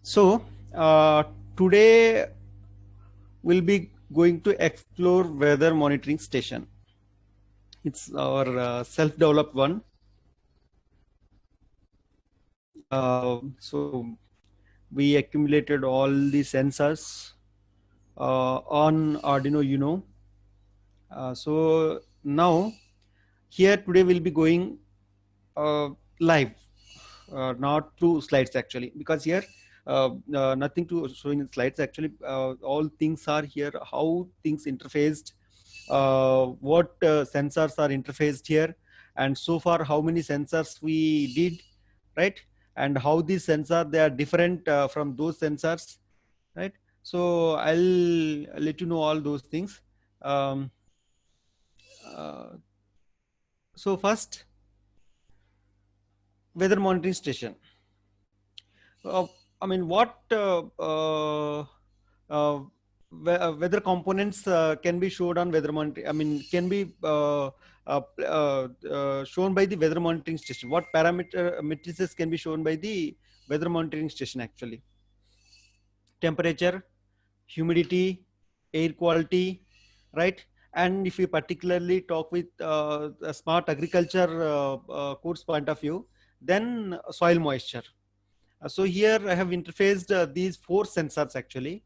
So today we'll be going to explore weather monitoring station. It's our self-developed one. So we accumulated all the sensors on Arduino Uno. So now here today we'll be going live, not through slides actually, because here nothing to showing in slides actually. All things are here, how things interfaced, what sensors are interfaced here, and so far how many sensors we did, right? And how these sensors they are different from those sensors, right? So I'll let you know all those things. um, uh, so first, weather monitoring station. uh, I mean, what uh, weather components can be showed on weather monitoring? I mean, can be shown by the weather monitoring station. What parameter matrices can be shown by the weather monitoring station actually? Temperature, humidity, air quality, right? And if we particularly talk with a smart agriculture course point of view, then soil moisture. So here I have interfaced these four sensors actually,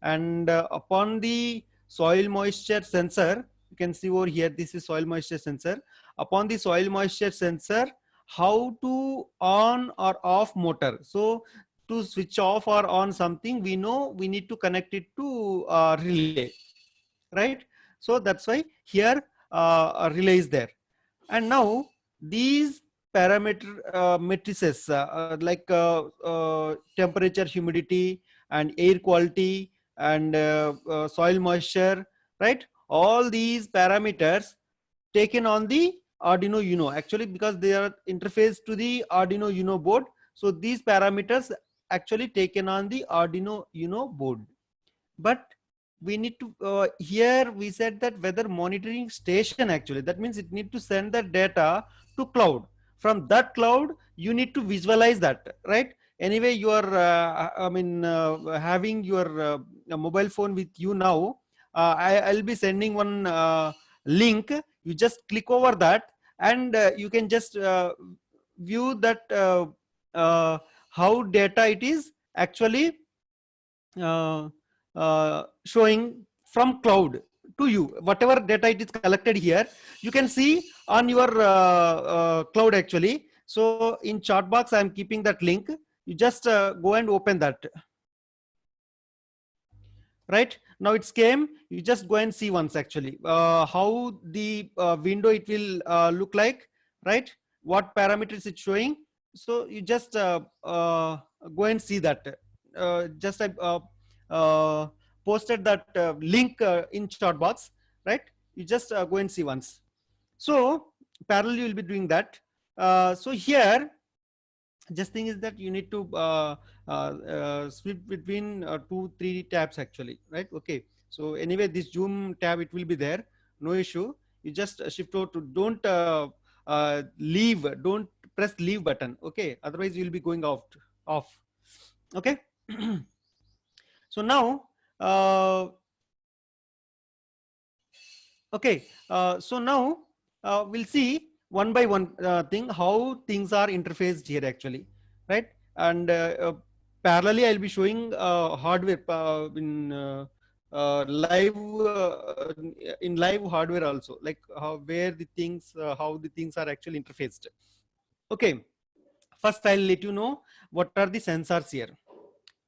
and upon the soil moisture sensor, you can see over here, this is soil moisture sensor. Upon the soil moisture sensor, how to on or off motor. So to switch off or on something, we know we need to connect it to relay, right? So that's why here a relay is there. And now these parameter matrices like temperature, humidity, and air quality, and soil moisture, right? All these parameters taken on the Arduino Uno actually, because they are interfaced to the Arduino Uno board. So these parameters actually taken on the Arduino Uno board. But we need to here we said that weather monitoring station actually, that means it need to send the data to cloud. From that cloud you need to visualize that, right? Anyway, you are having your mobile phone with you now. I'll be sending one link. You just click over that, and you can just view that how data it is actually showing from cloud to you. Whatever data it is collected here, you can see on your cloud actually. So in chat box I am keeping that link. You just go and open that. Right now it's came, you just go and see once actually how the window it will look like, right? What parameters it's showing. So you just go and see that. Just I posted that link in chat box, right? You just go and see once. So parallel you will be doing that. So here just thing is that you need to switch between 2 3 tabs actually, right? Okay, so anyway this zoom tab it will be there, no issue. You just shift over to, don't press leave button, okay? Otherwise you will be going off. Okay. So now okay, so now we'll see one by one thing how things are interfaced here actually, right? And parallelly I'll be showing hardware in live hardware also, like how the things are actually interfaced. Okay, first I'll let you know what are the sensors here.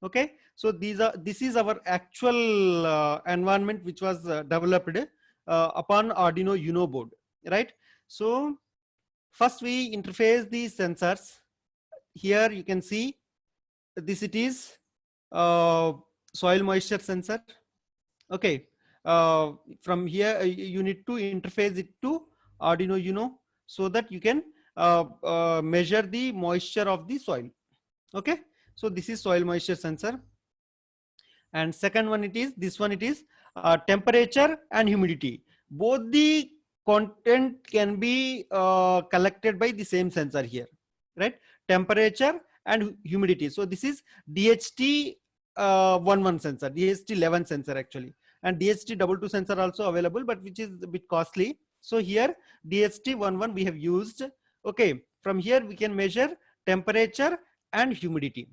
Okay, so this is our actual environment which was developed upon Arduino Uno board, right? So first we interface the sensors. Here you can see this, it is soil moisture sensor. Okay, from here you need to interface it to Arduino Uno so that you can measure the moisture of the soil. Okay, so this is soil moisture sensor. And second one, it is this one, it is temperature and humidity. Both the content can be collected by the same sensor here, right? Temperature and humidity. So this is DHT 11 sensor, DHT 11 sensor actually, and DHT 22 sensor also available, but which is a bit costly. So here DHT 11 we have used. Okay, from here we can measure temperature and humidity,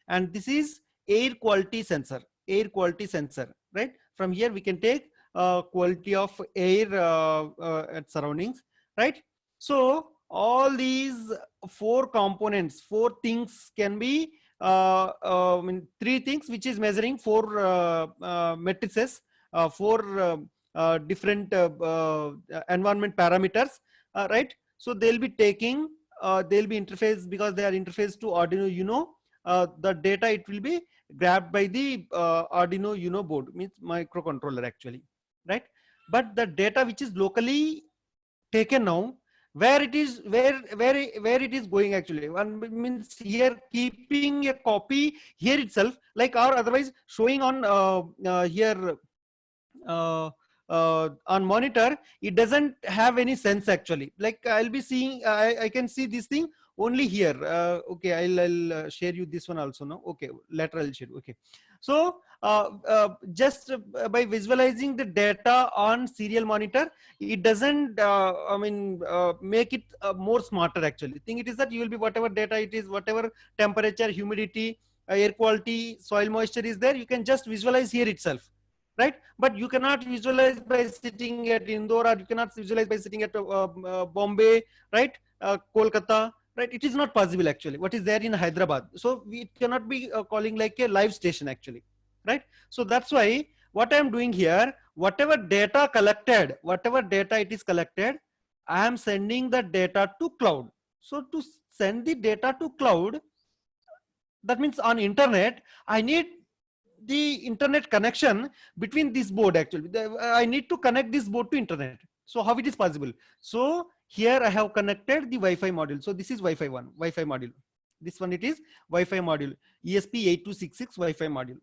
and this is air quality sensor, air quality sensor, right? From here we can take quality of air at surroundings, right? So all these four components, four things can be I mean, three things which is measuring four matrices, four different environment parameters, right? So they'll be taking, they'll be interface, because they are interface to Arduino Uno. The data, it will be grabbed by the Arduino Uno board, means microcontroller actually, right? But the data which is locally taken now, where it is, where it is going actually, one means here keeping a copy here itself, like, or otherwise showing on here on monitor, it doesn't have any sense actually. Like I'll be seeing, I can see this thing only here. Okay, I'll share you this one also now. Okay, later I'll share. Okay, so just by visualizing the data on serial monitor, it doesn't I mean make it more smarter actually. Thing it is that you will be, whatever data it is, whatever temperature, humidity, air quality, soil moisture is there, you can just visualize here itself, right? But you cannot visualize by sitting at Indore, or you cannot visualize by sitting at Bombay, right? Kolkata, right? It is not possible actually, what is there in Hyderabad. So we cannot be calling like a live station actually, right? So that's why what I am doing here, whatever data collected, whatever data it is collected, I am sending the data to cloud. So to send the data to cloud, that means on internet, I need the internet connection between this board actually. I need to connect this board to internet. So how it is possible? So here I have connected the Wi-Fi module. So this is Wi-Fi 1, Wi-Fi module. This one, it is Wi-Fi module, ESP8266 Wi-Fi module,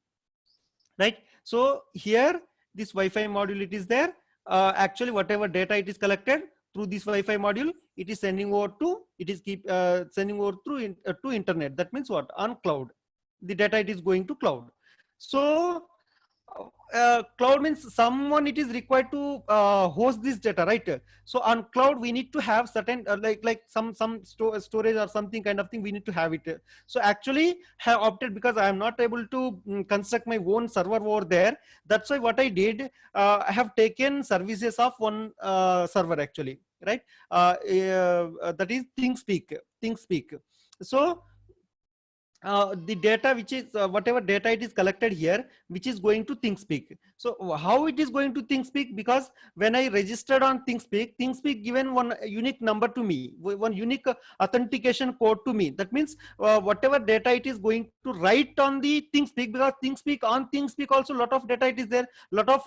right? So here this Wi-Fi module, it is there. Actually whatever data it is collected through this Wi-Fi module, it is sending over to, it is keep sending over through to internet. That means what? On cloud, the data, it is going to cloud. So cloud means someone, it is required to host this data, right? So on cloud we need to have certain like some storage or something kind of thing, we need to have it. So actually have opted, because I am not able to construct my own server over there. That's why what I did, I have taken services of one server actually, right? That is ThinkSpeak. So the data which is whatever data it is collected here, which is going to ThinkSpeak. So how it is going to ThinkSpeak? Because when I registered on ThinkSpeak given one unique number to me, one unique authentication code to me. That means whatever data it is going to write on the ThinkSpeak, because ThinkSpeak also lot of data it is there, lot of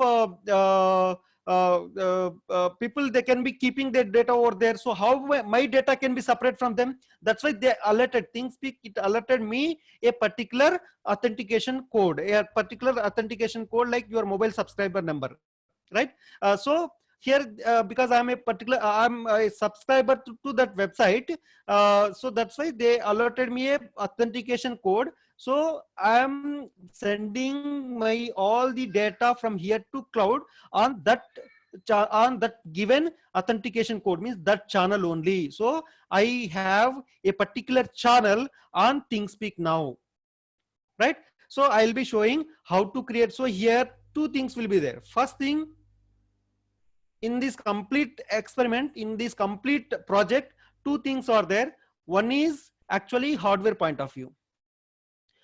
people, they can be keeping their data over there. So how my data can be separate from them? That's why they alerted ThinkSpeak, it alerted me a particular authentication code, like your mobile subscriber number, right? So here because I'm a subscriber to that website, so that's why they alerted me a authentication code. So I'm sending my all the data from here to cloud on that given authentication code, means that channel only. So I have a particular channel on ThinkSpeak now, right? So I'll be showing how to create. So here two things will be there. First thing, in this complete experiment, in this complete project, two things are there. One is actually hardware point of view,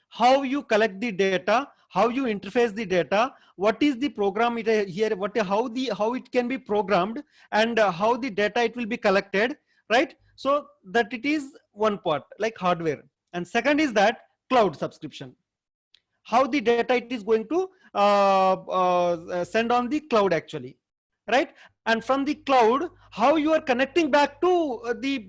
how you collect the data, how you interface the data, what is the program it here, how it can be programmed, and how the data it will be collected, right? So that it is one part, like hardware. And second is that cloud subscription, how the data it is going to send on the cloud actually, right? And from the cloud, how you are connecting back to the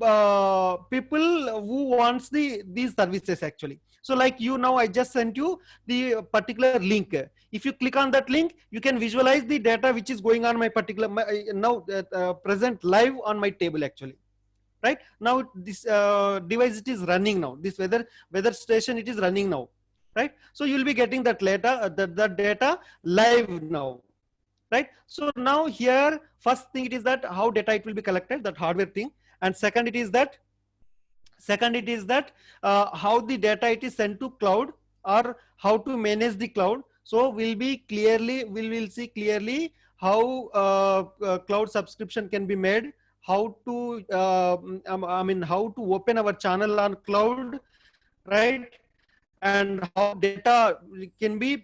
people who wants these services actually. So like you, now I just sent you the particular link. If you click on that link, you can visualize the data which is going on my particular now present live on my table actually, right? Now this device, it is running now, this weather station, it is running now, right? So you will be getting that that data live now, right? So now here, first thing it is that how data it will be collected, that hardware thing. And second it is that how the data it is sent to cloud, or how to manage the cloud. So we will see clearly how cloud subscription can be made, how to I mean how to open our channel on cloud, right? And how data can be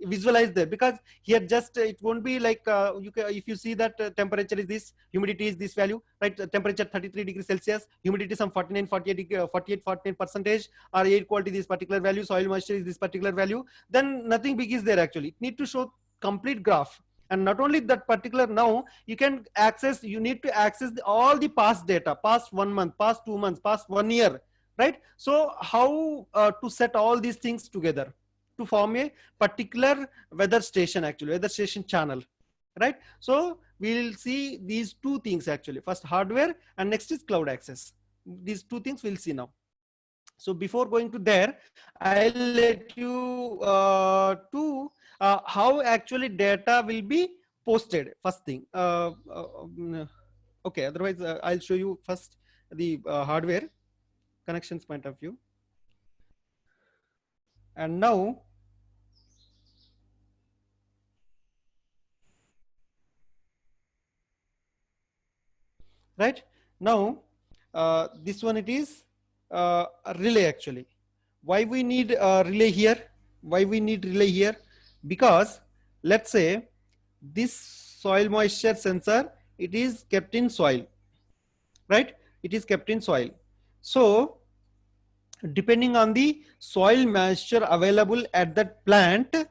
visualized there, because here just it won't be like you can, if you see that temperature is this, humidity is this value, right? Temperature 33 degrees Celsius, humidity some 49 48 49 percentage, or air quality this particular value, soil moisture is this particular value, then nothing big is there actually. It need to show complete graph. And not only that particular, now you need to access all the past data, past 1 month, past 2 months, past 1 year, right? So how to set all these things together to form a particular weather station, actually weather station channel, right? So we'll see these two things actually, first hardware and next is cloud access. These two things we'll see now. So before going to there, I'll let you to how actually data will be posted, first thing. Okay, otherwise I'll show you first the hardware connections point of view. And now right now this one, it is a relay actually. Why we need a relay here? Why we need relay here? Because let's say this soil moisture sensor, it is kept in soil, right? It is kept in soil. So depending on the soil moisture available at that plant,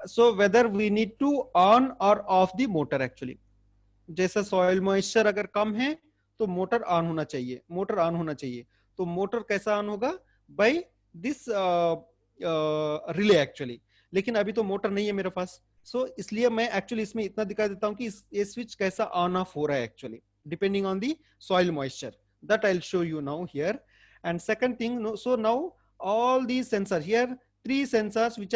so whether we need to on or off the motor actually. जैसा soil moisture अगर कम है तो motor on होना चाहिए, motor on होना चाहिए. तो motor कैसा ऑन होगा? By this relay actually. लेकिन अभी तो मोटर नहीं है मेरे पास, सो इसलिए मैं एक्चुअली इसमें इतना दिखा देता हूं कि ये स्विच कैसा ऑन ऑफ हो रहा है actually, depending on the soil moisture. That I will show you now here. And second thing, so now all these sensors here, three sensors which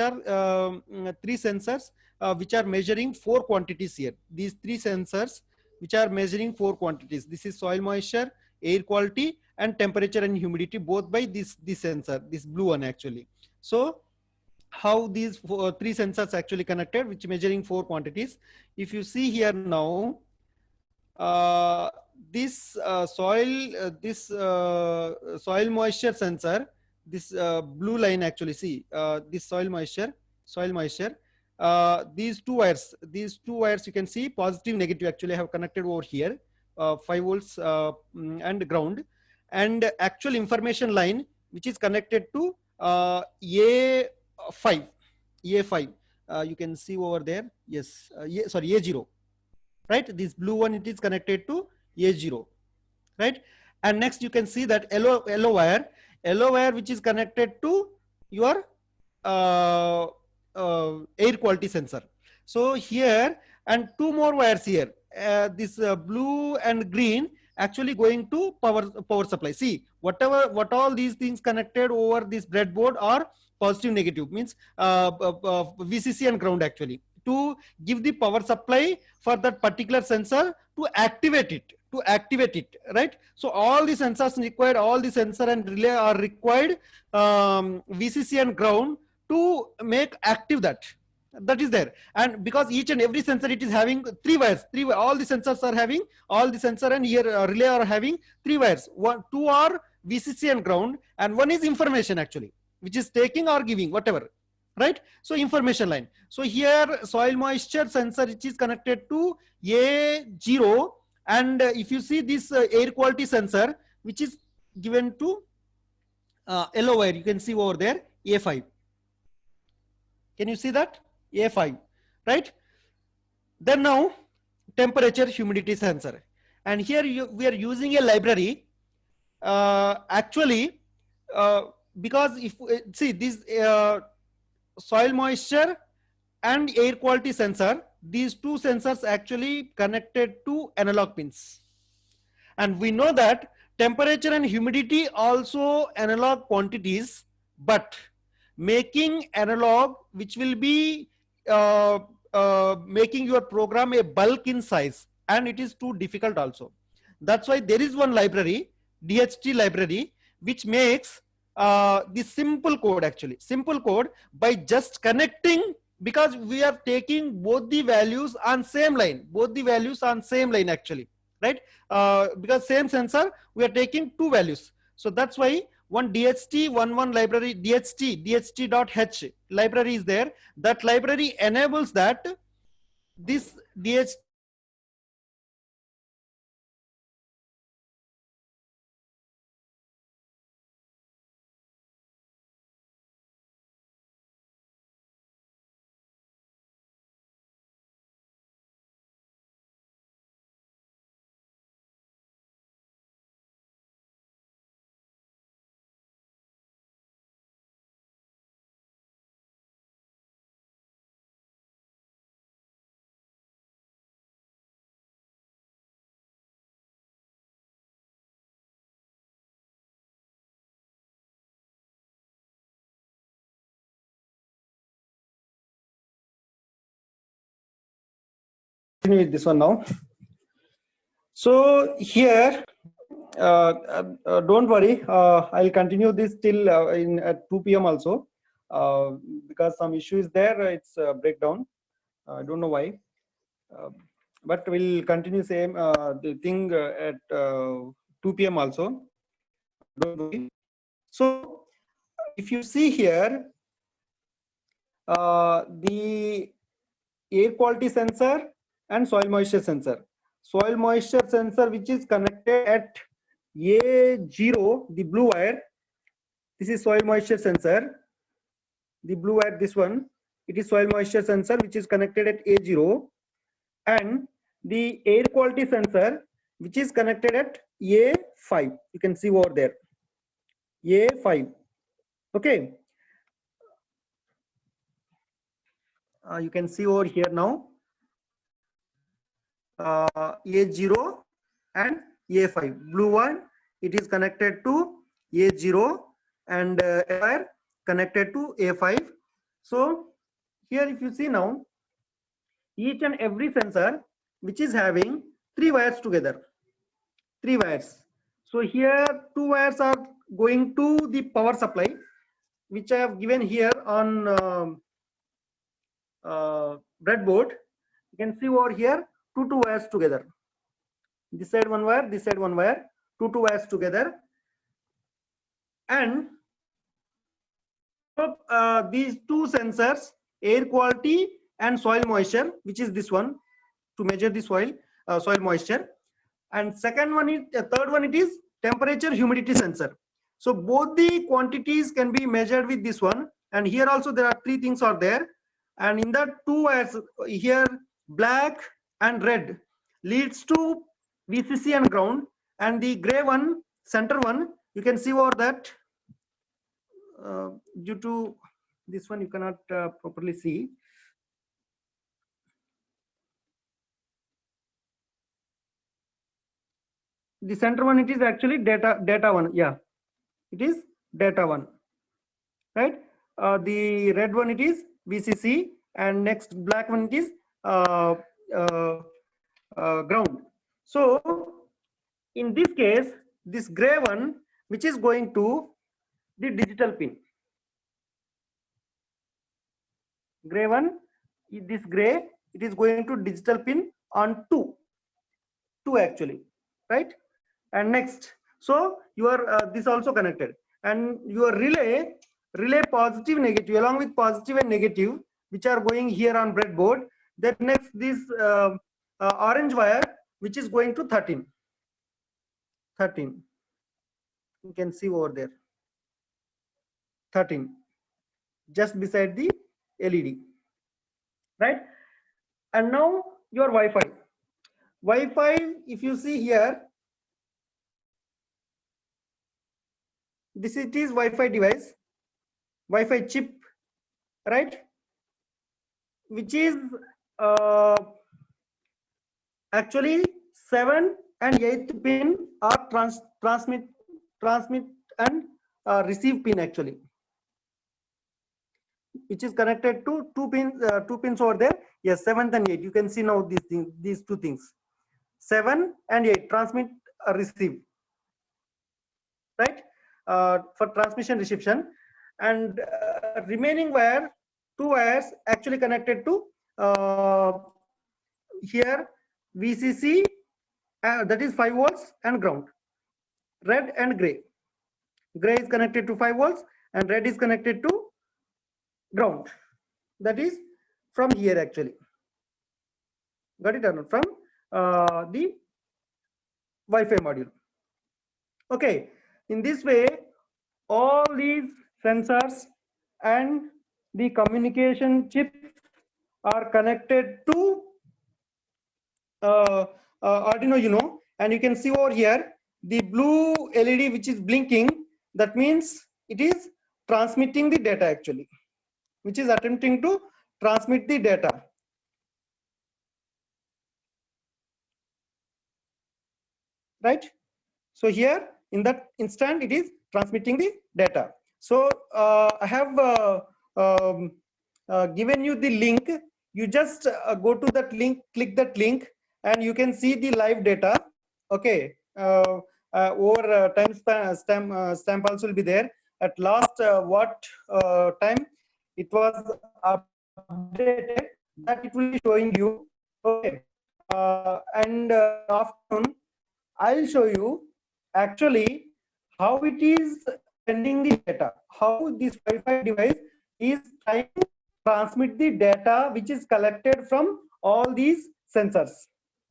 are measuring 4 quantities here. These 3 sensors which are measuring 4 quantities. This is soil moisture, air quality, and temperature and humidity, both by this sensor, this blue one actually. So how these 3 sensors actually connected, which measuring 4 quantities. If you see here now, this soil moisture sensor, this blue line actually, see this soil moisture, these two wires you can see positive negative actually have connected over here, 5 volts and ground, and actual information line which is connected to A5, you can see over there, yes, sorry, A0, right? This blue one, it is connected to A0, right? And next you can see that yellow wire which is connected to your air quality sensor. So here, and 2 more wires here, this blue and green actually going to power supply. See, what all these things connected over this breadboard are positive negative, means VCC and ground actually, to give the power supply for that particular sensor to activate it, right? So all the sensors required, all the sensor and relay are required, VCC and ground, to make active that is there. And because each and every sensor, it is having 3 wires, all the sensors are having, all the sensor and here relay are having 3 wires. 2 are VCC and ground, and 1 is information actually, which is taking or giving, whatever, right? So information line. So here soil moisture sensor, which is connected to A0, and if you see this air quality sensor, which is given to yellow wire, you can see over there, A5. Can you see that? A5, right? Then now temperature humidity sensor, and here we are using a library actually, because if see this soil moisture and air quality sensor, these 2 sensors actually connected to analog pins, and we know that temperature and humidity also analog quantities, but making analog which will be making your program a bulk in size, and it is too difficult also. That's why there is one library, DHT library, which makes the simple code, actually simple code, by just connecting, because we are taking both the values on same line, actually, right? Because same sensor, we are taking two values. So that's why one DHT11 library, DHT.h library is there. That library enables that this DHT with this one now. So here, don't worry, I'll continue this till in at 2 p.m. also, because some issue is there. It's breakdown. I don't know why, but we'll continue same the thing at 2 p.m. also. Don't worry. So if you see here, the air quality sensor and soil moisture sensor. Soil moisture sensor, which is connected at A0, the blue wire. This is soil moisture sensor. The blue wire, this one, it is soil moisture sensor, which is connected at A0, and the air quality sensor, which is connected at A5. You can see over there, A5. Okay. You can see over here now, A0 and A5. Blue one, it is connected to A0, and wire connected to A5. So here, if you see now, each and every sensor which is having 3 wires together, 3 wires. So here 2 wires are going to the power supply, which I have given here on breadboard. You can see over here, two wires together. This side one wire, this side one wire, two wires together. And these two sensors, air quality and soil moisture, which is this one, to measure the soil moisture. And second one is, third one, it is temperature humidity sensor. So both the quantities can be measured with this one. And here also there are 3 things are there. And in that 2 wires here, black and red leads to VCC and ground, and the gray one, center one, you can see over that, due to this one you cannot properly see. The center one, it is actually data one. Yeah, it is data one, right? The red one, it is VCC, and next black one, it is ground. So in this case, this gray one, which is going to the digital pin, gray one, this gray, it is going to digital pin on 2 actually, right? And next, so your this also connected, and your relay positive negative, along with positive and negative, which are going here on breadboard. Then next, this orange wire, which is going to 13, you can see over there, 13, just beside the LED, right? And now your Wi-Fi, if you see here, this it is Wi-Fi device, Wi-Fi chip, right? Which is actually 7 and 8th pin are transmit and receive pin actually, which is connected to two pins over there. Yes, 7th and 8th. You can see now these two things, 7 and 8, transmit, receive, right? For transmission reception, and remaining wire, 2 wires actually connected to here VCC, that is 5 volts, and ground. Red and gray. Gray is connected to 5 volts and red is connected to ground. That is from here actually. Got it or not? From the Wi-Fi module. Okay. In this way, all these sensors and the communication chip are connected to Arduino Uno, and you can see over here the blue LED which is blinking. That means it is transmitting the data actually, which is attempting to transmit the data. Right? So here in that instant it is transmitting the data. So I have given you the link. You just go to that link, click that link, and you can see the live data. Okay, over time stamp also will be there. At last what time it was updated, that it will be showing you. Okay, and afternoon I'll show you actually how it is sending the data, how this Wi-Fi device is trying to transmit the data which is collected from all these sensors.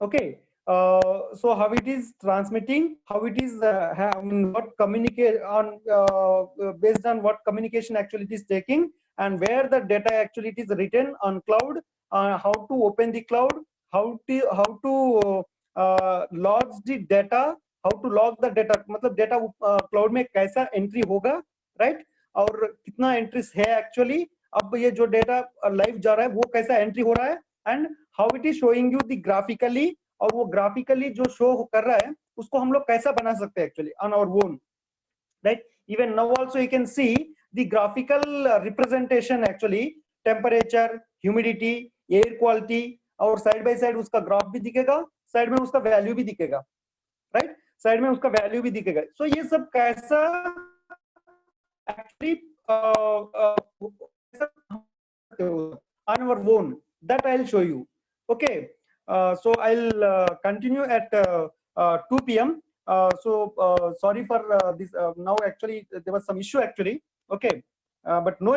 Okay, so how it is transmitting, how it is what communicate on based on what communication actually it is taking, and where the data actually it is written on cloud, how to open the cloud, how to logs the data, how to log the data, मतलब data cloud में कैसा entry होगा, right? और कितना entries है actually, अब ये जो data live जा रहा है वो कैसा entry हो रहा है, and how it is showing you the graphically, और वो graphically जो show कर रहा है उसको हम लोग कैसा बना सकते हैं actually on our own, right? Even now also you can see the graphical representation actually, temperature, humidity, air quality, और साइड बाय साइड उसका ग्राफ भी दिखेगा, साइड में उसका वैल्यू भी दिखेगा, राइट? साइड में उसका वैल्यू भी दिखेगा. सो ये सब कैसा actually on our own, that I'll show you. Okay, so I'll continue at 2 p.m. So sorry for this. Now actually there was some issue actually. Okay, but no